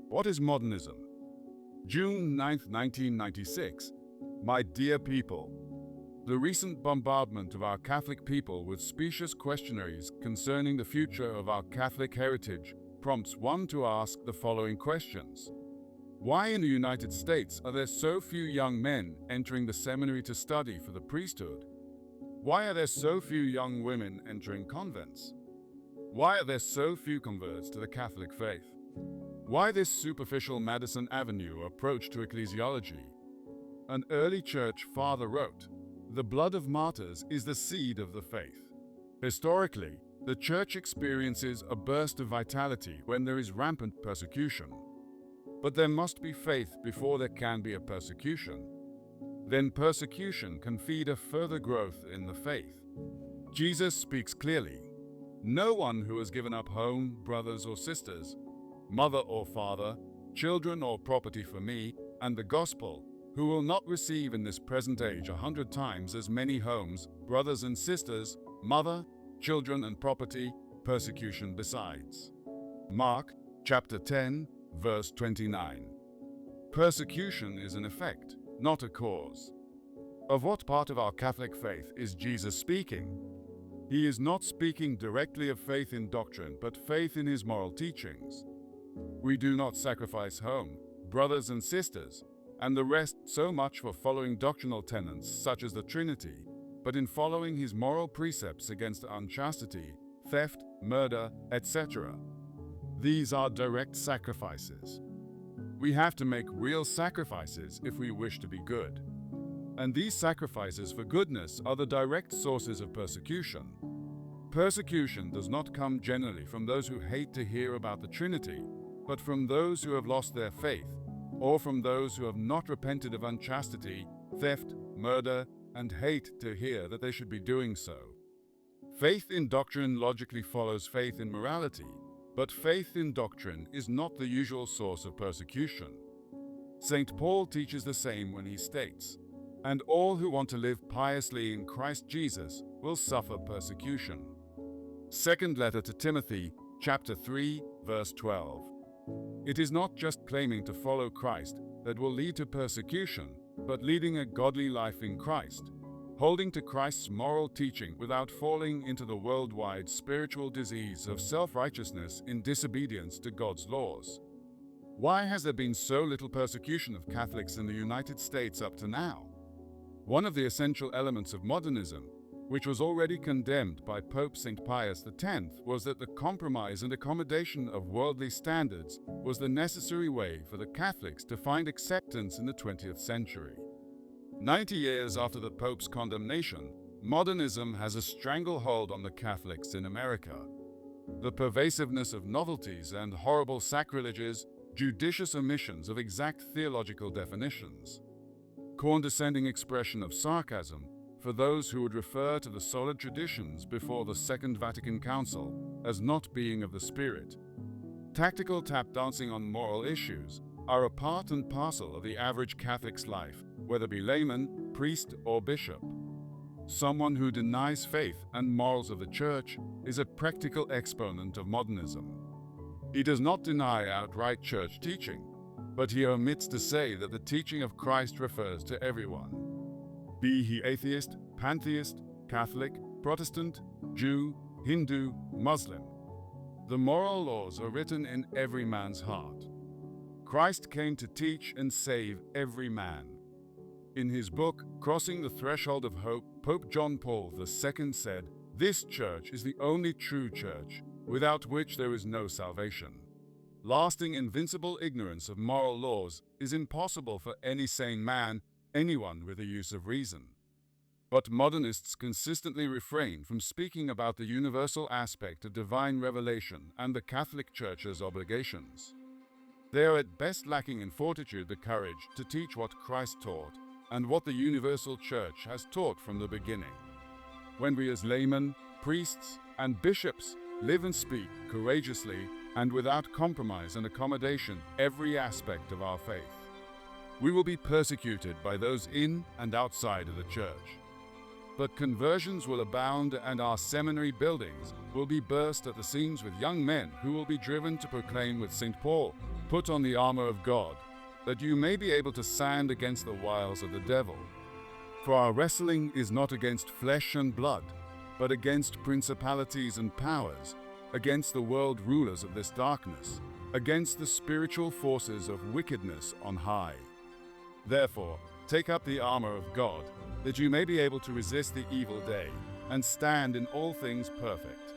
What is modernism? June 9, 1996. My dear people, the recent bombardment of our Catholic people with specious questionnaires concerning the future of our Catholic heritage prompts one to ask the following questions. Why in the United States are there so few young men entering the seminary to study for the priesthood? Why are there so few young women entering convents? Why are there so few converts to the Catholic faith? Why this superficial Madison Avenue approach to ecclesiology? An early church father wrote, "The blood of martyrs is the seed of the faith." Historically, the church experiences a burst of vitality when there is rampant persecution. But there must be faith before there can be a persecution. Then persecution can feed a further growth in the faith. Jesus speaks clearly. No one who has given up home, brothers or sisters, mother or father, children or property for me and the gospel, who will not receive in this present age 100 times as many homes, brothers and sisters, mother, children and property, persecution besides. Mark chapter 10, verse 29. Persecution is an effect, not a cause. Of what part of our Catholic faith is Jesus speaking? He is not speaking directly of faith in doctrine, but faith in his moral teachings. We do not sacrifice home, brothers and sisters, and the rest so much for following doctrinal tenets such as the Trinity, but in following his moral precepts against unchastity, theft, murder, etc. These are direct sacrifices. We have to make real sacrifices if we wish to be good. And these sacrifices for goodness are the direct sources of persecution. Persecution does not come generally from those who hate to hear about the Trinity, but from those who have lost their faith, or from those who have not repented of unchastity, theft, murder, and hate to hear that they should be doing so. Faith in doctrine logically follows faith in morality, but faith in doctrine is not the usual source of persecution. St. Paul teaches the same when he states, "And all who want to live piously in Christ Jesus will suffer persecution." Second letter to Timothy, chapter 3, verse 12. It is not just claiming to follow Christ that will lead to persecution, but leading a godly life in Christ, holding to Christ's moral teaching without falling into the worldwide spiritual disease of self-righteousness in disobedience to God's laws. Why has there been so little persecution of Catholics in the United States up to now? One of the essential elements of modernism, which was already condemned by Pope St. Pius X, was that the compromise and accommodation of worldly standards was the necessary way for the Catholics to find acceptance in the 20th century. 90 years after the Pope's condemnation, modernism has a stranglehold on the Catholics in America. The pervasiveness of novelties and horrible sacrileges, judicious omissions of exact theological definitions, condescending expression of sarcasm for those who would refer to the solid traditions before the Second Vatican Council as not being of the Spirit, tactical tap dancing on moral issues are a part and parcel of the average Catholic's life, whether be layman, priest, or bishop. Someone who denies faith and morals of the Church is a practical exponent of modernism. He does not deny outright Church teaching, but he omits to say that the teaching of Christ refers to everyone, be he atheist, pantheist, Catholic, Protestant, Jew, Hindu, Muslim. The moral laws are written in every man's heart. Christ came to teach and save every man. In his book, Crossing the Threshold of Hope, Pope John Paul II said, "This church is the only true church, without which there is no salvation." Lasting invincible ignorance of moral laws is impossible for any sane man, anyone with the use of reason. But modernists consistently refrain from speaking about the universal aspect of divine revelation and the Catholic Church's obligations. They are at best lacking in fortitude, the courage to teach what Christ taught and what the universal Church has taught from the beginning. When we as laymen, priests, and bishops live and speak courageously and without compromise and accommodation every aspect of our faith, we will be persecuted by those in and outside of the Church. But conversions will abound, and our seminary buildings will be burst at the seams with young men who will be driven to proclaim with St. Paul, Put on the armor of God, that you may be able to stand against the wiles of the devil. For our wrestling is not against flesh and blood, but against principalities and powers, against the world rulers of this darkness, against the spiritual forces of wickedness on high. Therefore, take up the armor of God, that you may be able to resist the evil day, and stand in all things perfect.